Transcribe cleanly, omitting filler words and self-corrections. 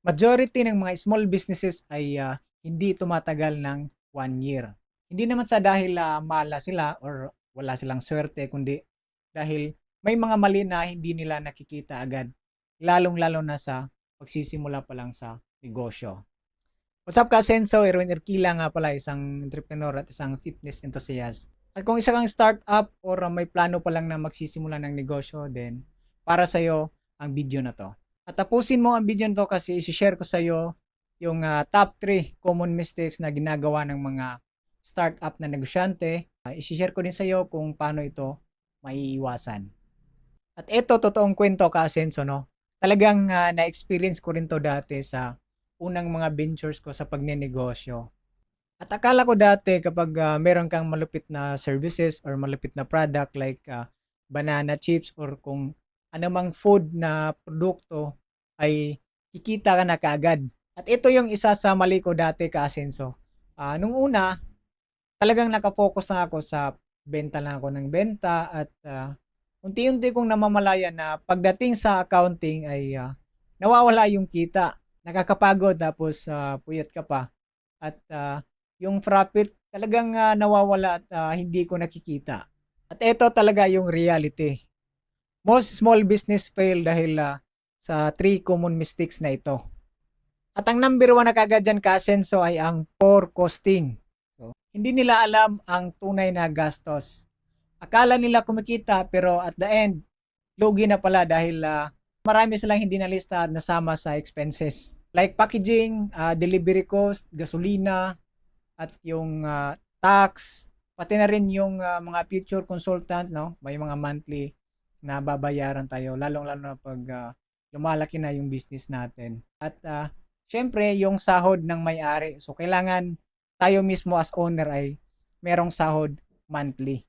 Majority ng mga small businesses ay hindi tumatagal ng 1 year. Hindi naman sa dahil mala sila or wala silang swerte, kundi dahil may mga mali na hindi nila nakikita agad. Lalong-lalo na sa pagsisimula pa lang sa negosyo. What's up, Kasenso? Erwin Erkila nga pala, isang entrepreneur at isang fitness enthusiast. At kung isa kang startup or may plano pa lang na magsisimula ng negosyo, then para sa'yo ang video na to. At tapusin mo ang video nito kasi isi-share ko sa iyo yung top 3 common mistakes na ginagawa ng mga startup na negosyante. Isi-share ko din sa iyo kung paano ito maiiwasan. At ito, totoong kwento, Ka-Asenso, no? Talagang na-experience ko rin to dati sa unang mga ventures ko sa pagnenegosyo. At akala ko dati kapag meron kang malupit na services or malupit na product like banana chips or kung anumang food na produkto ay kikita ka na kaagad. At ito yung isa sa mali ko dati, Ka-Asenso. Nung una, talagang nakafocus na ako sa benta lang ako ng benta at unti-unti kong namamalayan na pagdating sa accounting ay nawawala yung kita. Nakakapagod tapos puyat ka pa. At yung profit talagang nawawala at hindi ko nakikita. At ito talaga yung reality. Most small business fail dahil sa 3 common mistakes na ito. At ang number 1 na kagad dyan, Ka-Asenso, ay ang poor costing. So, hindi nila alam ang tunay na gastos. Akala nila kumikita pero at the end, lugi na pala dahil marami silang hindi nalista at nasama sa expenses. Like packaging, delivery cost, gasolina, at yung tax, pati na rin yung mga future consultant, no? May mga monthly na babayaran tayo, lalong-lalo na pag lumalaki na yung business natin. At syempre, yung sahod ng may-ari. So, kailangan tayo mismo as owner ay merong sahod monthly.